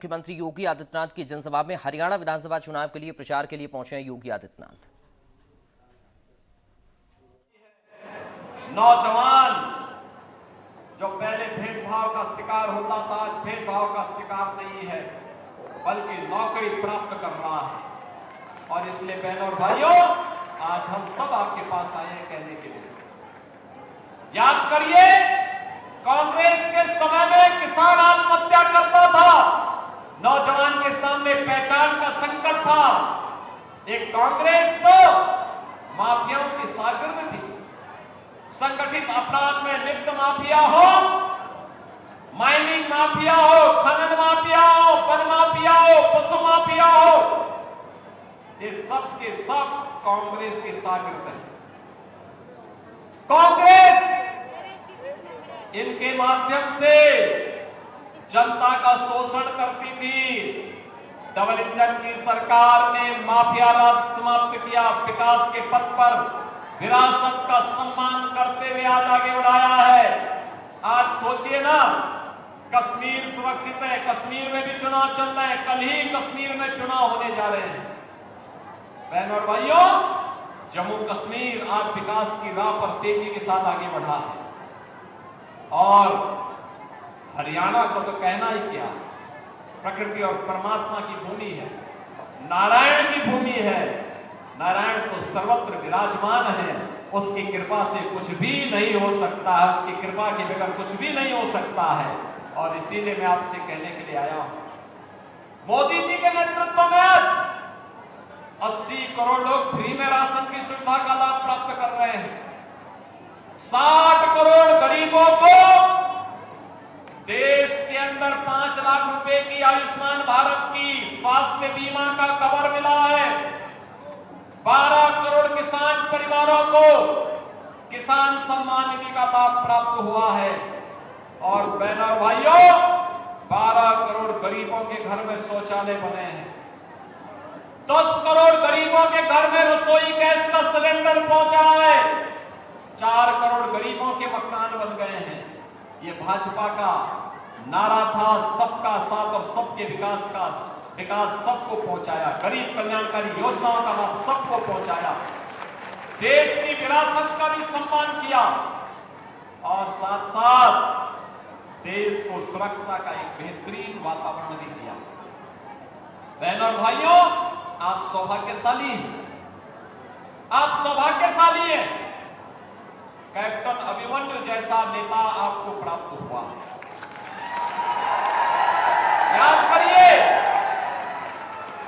मुख्यमंत्री योगी आदित्यनाथ की जनसभा में हरियाणा विधानसभा चुनाव के लिए प्रचार के लिए पहुंचे हैं योगी आदित्यनाथ। नौजवान जो पहले भेदभाव का शिकार होता था, आज भेदभाव का शिकार नहीं है, बल्कि नौकरी प्राप्त कर रहा है। और इसलिए बहनों और भाइयों, आज हम सब आपके पास आए हैं कहने के लिए, याद करिए कांग्रेस के समय में किसान आत्महत्या करता था, नौजवान के सामने पहचान का संकट था। एक कांग्रेस तो माफियाओं की शागिर्द थी। संगठित अपराध में लिप्त माफिया हो, माइनिंग माफिया हो, खनन माफिया हो, वन माफिया हो, पशु माफिया हो, ये सब के सब कांग्रेस के शागिर्द हैं। कांग्रेस इनके माध्यम से जनता का शोषण करती थी। डबल इंजन की सरकार ने माफिया राज समाप्त किया, विकास के पथ पर विरासत का सम्मान करते हुए आज आगे बढ़ाया है। आज सोचिए ना, कश्मीर सुरक्षित है, कश्मीर में भी चुनाव चल रहे हैं, कल ही कश्मीर में चुनाव होने जा रहे हैं। बहनों और भाइयों, जम्मू कश्मीर आज विकास की राह पर तेजी के साथ आगे बढ़ा है। और हरियाणा को तो कहना ही क्या, प्रकृति और परमात्मा की भूमि है, नारायण की भूमि है। नारायण तो सर्वत्र विराजमान है, उसकी कृपा से कुछ भी नहीं हो सकता है, उसकी कृपा के बगैर कुछ भी नहीं हो सकता है। और इसीलिए मैं आपसे कहने के लिए आया हूं, मोदी जी के नेतृत्व में आज 80 करोड़ लोग फ्री में राशन की सुविधा का लाभ प्राप्त कर रहे हैं। 60 करोड़ गरीबों को देश के अंदर 5 लाख रुपए की आयुष्मान भारत की स्वास्थ्य बीमा का कवर मिला है। 12 करोड़ किसान परिवारों को किसान सम्मान निधि का लाभ प्राप्त हुआ है। और बहनों भाइयों, 12 करोड़ गरीबों के घर में शौचालय बने हैं। 10 करोड़ गरीबों के घर में रसोई गैस का सिलेंडर पहुंचा है। 4 करोड़ गरीबों के मकान बन गए हैं। ये भाजपा का नारा था, सबका साथ और सबके विकास का, विकास सबको पहुंचाया, गरीब कल्याणकारी योजनाओं का लाभ सबको पहुंचाया, देश की विरासत का भी सम्मान किया और साथ साथ देश को सुरक्षा का एक बेहतरीन वातावरण भी दिया। बहनों और भाइयों, आप सौभाग्यशाली हैं, आप सौभाग्यशाली हैं। कैप्टन अभिमन्यु जैसा नेता आपको प्राप्त हुआ है।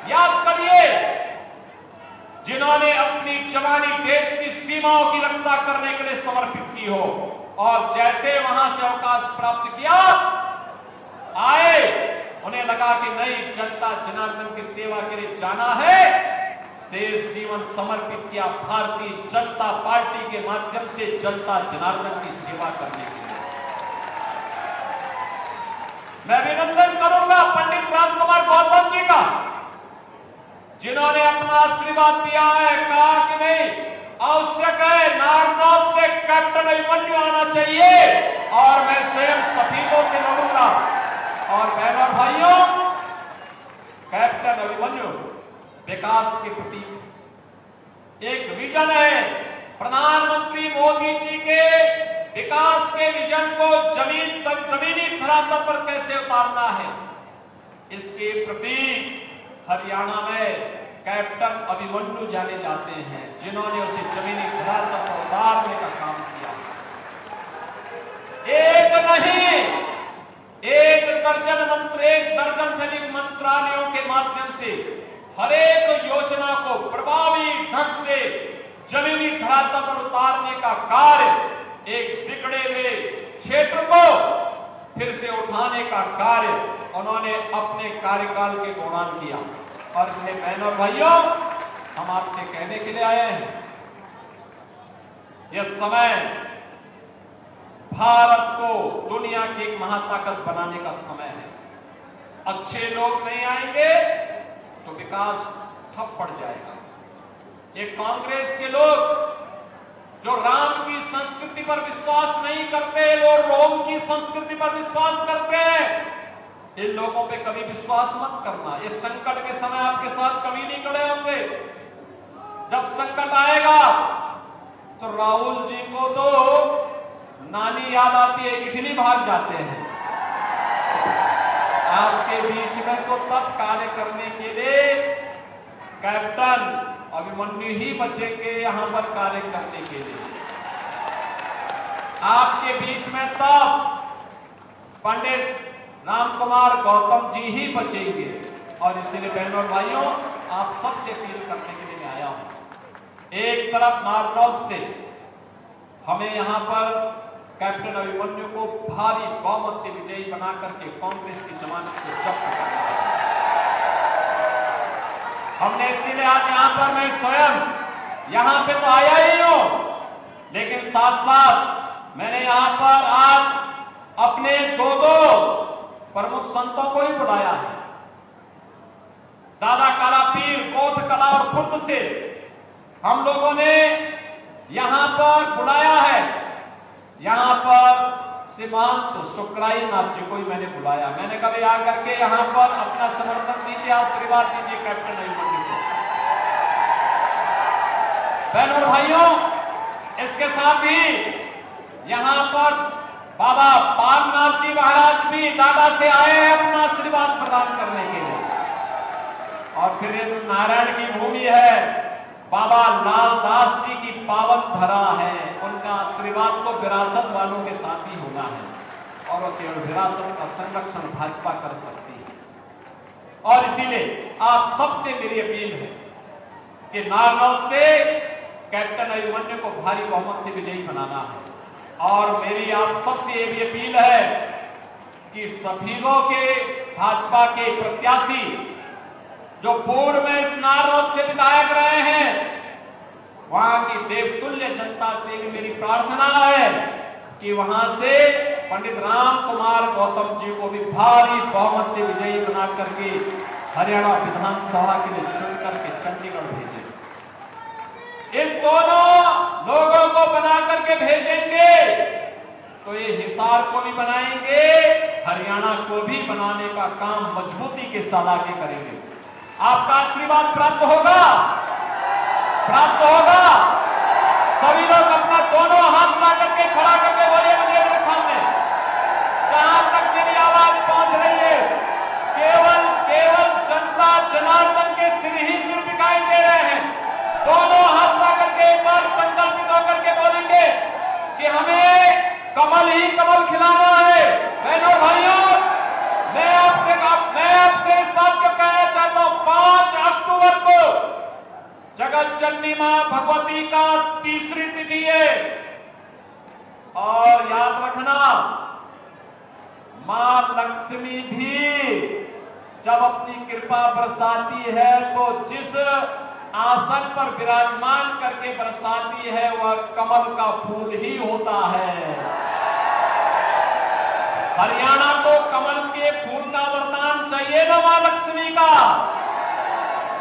याद करिए, जिन्होंने अपनी जवानी देश की सीमाओं की रक्षा करने के लिए समर्पित की हो, और जैसे वहां से अवकाश प्राप्त किया, आए, उन्हें लगा कि नहीं, जनता जनार्दन की सेवा के लिए जाना है, शेष जीवन समर्पित किया भारतीय जनता पार्टी के माध्यम से जनता जनार्दन की सेवा करने के लिए। मैं अभिनंदन करूंगा पंडित रामकुमार गौतम जी का, जिन्होंने अपना आशीर्वाद दिया है, कहा कि नहीं, आवश्यक है, नारनौल से कैप्टन अभिमन्यु आना चाहिए और मैं स्वयं सफीलों से लड़ूंगा। और बहनों भाइयों, कैप्टन अभिमन्यु विकास के प्रति एक विजन है। प्रधानमंत्री मोदी जी के विकास के विजन को जमीनी धरातल पर कैसे उतारना है, इसके प्रति हरियाणा में कैप्टन अभिमन्यु जाने जाते हैं, जिन्होंने उसे जमीनी धरातल पर उतारने का काम किया। एक नहीं, एक दर्जन से अधिक मंत्रालयों के माध्यम से हर एक योजना को प्रभावी ढंग से जमीनी धरातल पर उतारने का कार्य, एक बिगड़े हुए क्षेत्र को फिर से उठाने का कार्य उन्होंने अपने कार्यकाल के दौरान किया। और इसलिए बहनों और भाइयों, हम आपसे कहने के लिए आए हैं, यह समय भारत को दुनिया की एक महाताकत बनाने का समय है। अच्छे लोग नहीं आएंगे तो विकास ठप पड़ जाएगा। ये कांग्रेस के लोग जो राम की संस्कृति पर विश्वास नहीं करते, वो रोम की संस्कृति पर विश्वास करते हैं, इन लोगों पे कभी विश्वास मत करना। इस संकट के समय आपके साथ कभी नहीं खड़े होंगे। जब संकट आएगा तो राहुल जी को तो नानी याद आती है, इटली भाग जाते हैं। आपके बीच में तो तब कार्य करने के लिए कैप्टन अभिमन्यु ही बचेंगे यहां पर कार्य करने के लिए। आपके बीच में तब पंडित रामकुमार गौतम जी ही बचेंगे। और इसलिए बहनों और भाइयों, आप सबसे अपील करने के लिए मैं आया हूं। एक तरफ नारनौल से हमें यहां पर कैप्टन अभिमन्यु को भारी बहुमत से विजयी बना करके कांग्रेस की जमानत को जब्त करना है। हमने इसीलिए आज यहां पर मैं स्वयं यहां पे तो आया ही हूं, लेकिन साथ साथ मैंने यहां पर आज अपने दो प्रमुख संतों को ही बुलाया है। दादा काला पीर बौद्ध कला और खुर्द से हम लोगों ने यहां पर बुलाया है। यहां पर सीमांत सुकराई नाथ जी को ही मैंने बुलाया। मैंने कभी आकर के यहां पर अपना समर्थन दीजिए, आशीर्वाद दीजिए कैप्टन अभिमन्यु को। बहनों और भाइयों, इसके साथ ही यहां पर बाबा पालनाथ जी महाराज भी दादा से आए हैं अपना आशीर्वाद प्रदान करने के लिए। और फिर ये जो नारायण की भूमि है, बाबा लालदास जी की पावन धरा है, उनका आशीर्वाद तो विरासत वालों के साथ ही होना है और केवल विरासत का संरक्षण भाजपा कर सकती है। और इसीलिए आप सबसे मेरी अपील है कि नारनौल से कैप्टन अभिमन्यु को भारी बहुमत से विजयी बनाना है। और मेरी आप सबसे ये भी अपील है कि सभी के भाजपा के प्रत्याशी जो पूर्व में इस नारनौल से विधायक रहे हैं, वहां की देवतुल्य जनता से भी मेरी प्रार्थना है कि वहां से पंडित रामकुमार गौतम जी को भी भारी बहुमत से विजयी बना करके हरियाणा विधानसभा के लिए चुन करके चंडीगढ़ भेजें। इन दोनों लोगों को बना करके भेजेंगे तो ये हिसार को भी बनाएंगे, हरियाणा को भी बनाने का काम मजबूती के साथ आगे करेंगे। आपका आशीर्वाद प्राप्त होगा, प्राप्त होगा। सभी लोग अपना दोनों हाथ ला करके खड़ा करके बोलिए मुझे मेरे सामने, जहां तक मेरी आवाज पहुंच रही है, केवल केवल जनता जनार्दन के सिर ही सिर दिखाई दे रहे हैं। दोनों हाथ ला करके एक बार संकल्पित होकर के बोलेंगे कि हमें कमल ही कमल खिलाना है। बहनों भाइयों, मैं आपसे इस बात को कहना चाहता हूं, 5 अक्टूबर को जगत जननी मां भगवती का तीसरी तिथि है। और याद रखना, मां लक्ष्मी भी जब अपनी कृपा बरसाती है तो जिस आसन पर विराजमान करके बरसाती है वह कमल का फूल ही होता है। हरियाणा को कमल के फूल का वरदान चाहिए ना मां लक्ष्मी का,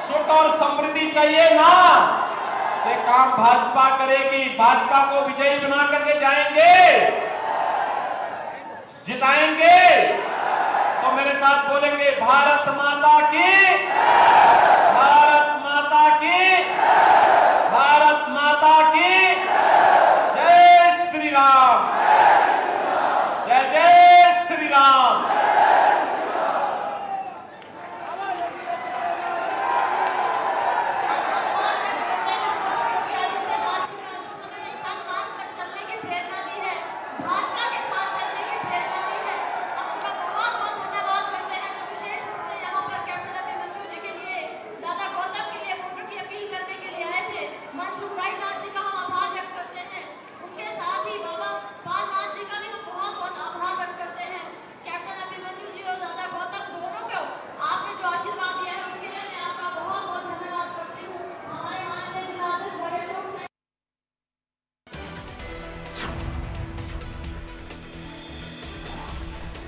सुख और समृद्धि चाहिए ना। ये काम भाजपा करेगी, भाजपा को विजयी बना करके जाएंगे, जिताएंगे। तो मेरे साथ बोलेंगे, भारत माता की, भारत माता की, भारत माता की जय श्री राम, जय जय श्री राम।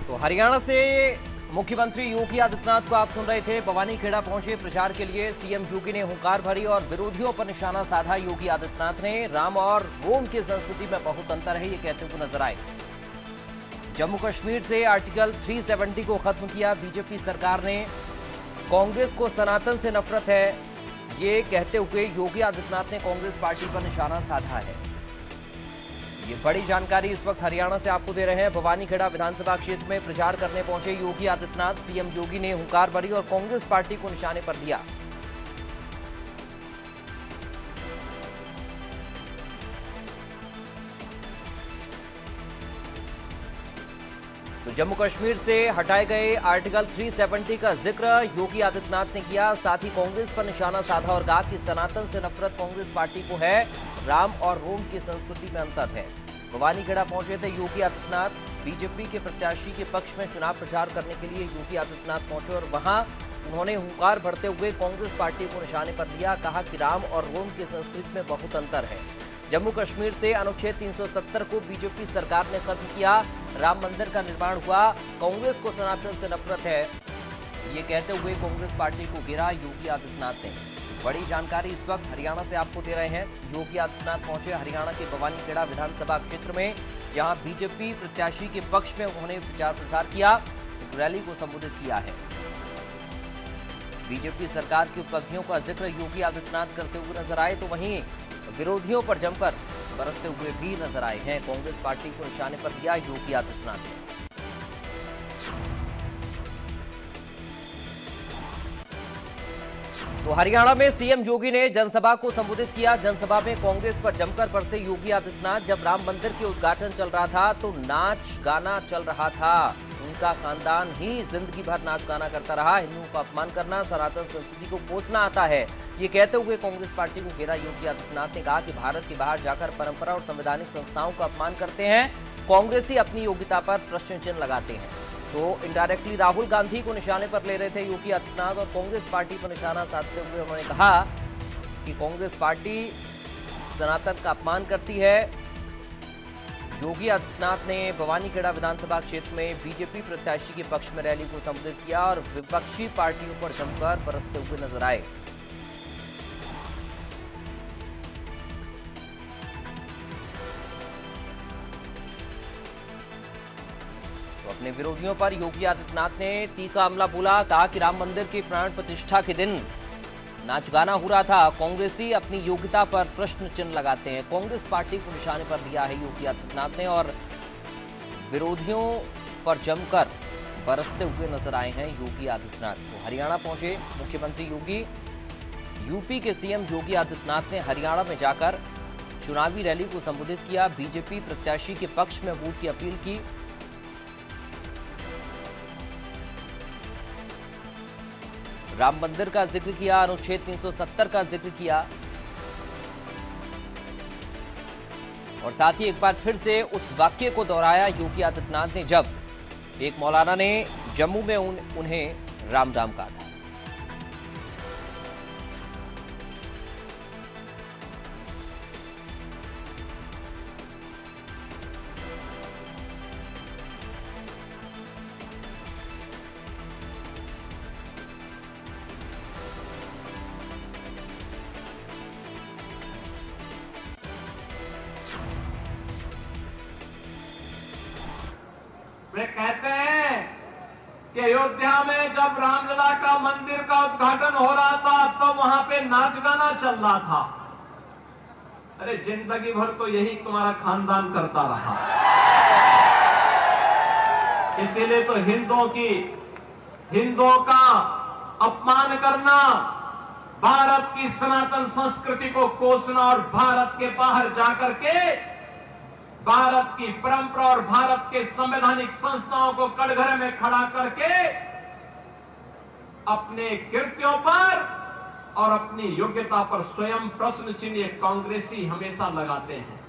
तो हरियाणा से मुख्यमंत्री योगी आदित्यनाथ को आप सुन रहे थे। बवानीखेड़ा पहुंचे प्रचार के लिए सीएम योगी ने हुंकार भरी और विरोधियों पर निशाना साधा। योगी आदित्यनाथ ने राम और रोम की संस्कृति में बहुत अंतर है ये कहते हुए नजर आए। जम्मू कश्मीर से आर्टिकल 370 को खत्म किया। बीजेपी सरकार ने कांग्रेस को सनातन से नफरत है, ये कहते हुए योगी आदित्यनाथ ने कांग्रेस पार्टी पर निशाना साधा है। ये बड़ी जानकारी इस वक्त हरियाणा से आपको दे रहे हैं। भवानीखेड़ा विधानसभा क्षेत्र में प्रचार करने पहुंचे योगी आदित्यनाथ। सीएम योगी ने हुंकार भरी और कांग्रेस पार्टी को निशाने पर लिया। तो जम्मू कश्मीर से हटाए गए आर्टिकल 370 का जिक्र योगी आदित्यनाथ ने किया। साथ ही कांग्रेस पर निशाना साधा और कहा कि सनातन से नफरत कांग्रेस पार्टी को है, राम और रोम की संस्कृति में अंतर है। भवानीखेड़ा पहुंचे थे योगी आदित्यनाथ। बीजेपी के प्रत्याशी के पक्ष में चुनाव प्रचार करने के लिए योगी आदित्यनाथ पहुंचे और वहां उन्होंने हुंकार भरते हुए कांग्रेस पार्टी को निशाने पर लिया। कहा कि राम और रोम की संस्कृति में बहुत अंतर है। जम्मू कश्मीर से अनुच्छेद 370 को बीजेपी सरकार ने खत्म किया। राम मंदिर का निर्माण हुआ। कांग्रेस को सनातन से नफरत है, ये कहते हुए कांग्रेस पार्टी को गिरा योगी आदित्यनाथ ने। बड़ी जानकारी इस वक्त हरियाणा से आपको दे रहे हैं। योगी आदित्यनाथ पहुंचे हरियाणा के भवानीखेड़ा विधानसभा क्षेत्र में, जहां बीजेपी प्रत्याशी के पक्ष में उन्होंने प्रचार प्रसार किया, एक रैली को संबोधित किया है। बीजेपी सरकार की उपलब्धियों का जिक्र योगी आदित्यनाथ करते हुए नजर आए, तो वहीं विरोधियों पर जमकर बरसते हुए भी नजर आए हैं। कांग्रेस पार्टी को निशाने पर लिया योगी आदित्यनाथ ने। तो हरियाणा में सीएम योगी ने जनसभा को संबोधित किया। जनसभा में कांग्रेस पर जमकर बरसे योगी आदित्यनाथ। जब राम मंदिर के उद्घाटन चल रहा था तो नाच गाना चल रहा था। उनका खानदान ही जिंदगी भर नाच गाना करता रहा। हिंदुओं का अपमान करना, सनातन संस्कृति को कोसना आता है, ये कहते हुए कांग्रेस पार्टी को घेरा योगी आदित्यनाथ ने कहा कि भारत के बाहर जाकर परंपरा और संवैधानिक संस्थाओं का अपमान करते हैं। कांग्रेसी अपनी योग्यता पर प्रश्न चिन्ह लगाते हैं। तो इनडायरेक्टली राहुल गांधी को निशाने पर ले रहे थे योगी आदित्यनाथ और कांग्रेस पार्टी पर निशाना साधते हुए उन्होंने कहा कि कांग्रेस पार्टी सनातन का अपमान करती है। योगी आदित्यनाथ ने भवानीखेड़ा विधानसभा क्षेत्र में बीजेपी प्रत्याशी के पक्ष में रैली को संबोधित किया और विपक्षी पार्टियों पर जमकर बरसते हुए नजर आए। तो अपने विरोधियों पर योगी आदित्यनाथ ने तीखा हमला बोला। कहा कि राम मंदिर की प्राण प्रतिष्ठा के दिन नाच गाना हो रहा था। कांग्रेसी अपनी योग्यता पर प्रश्न चिन्ह लगाते हैं। कांग्रेस पार्टी को निशाने पर लिया है योगी आदित्यनाथ ने और विरोधियों पर जमकर बरसते हुए नजर आए हैं योगी आदित्यनाथ। तो हरियाणा पहुंचे मुख्यमंत्री योगी। यूपी के सीएम योगी आदित्यनाथ ने हरियाणा में जाकर चुनावी रैली को संबोधित किया। बीजेपी प्रत्याशी के पक्ष में वोट की अपील की। राम मंदिर का जिक्र किया, अनुच्छेद 370 का जिक्र किया और साथ ही एक बार फिर से उस वाक्य को दोहराया योगी आदित्यनाथ ने जब एक मौलाना ने जम्मू में उन्हें राम राम कहा था। वे कहते हैं कि अयोध्या में जब रामलला का मंदिर का उद्घाटन हो रहा था तो वहां पे नाच गाना चल रहा था। अरे जिंदगी भर तो यही तुम्हारा खानदान करता रहा। इसीलिए तो हिंदुओं का अपमान करना, भारत की सनातन संस्कृति को कोसना और भारत के बाहर जाकर के भारत की परंपरा और भारत के संवैधानिक संस्थाओं को कटघरे में खड़ा करके अपने कृत्यों पर और अपनी योग्यता पर स्वयं प्रश्न चिन्ह कांग्रेसी हमेशा लगाते हैं।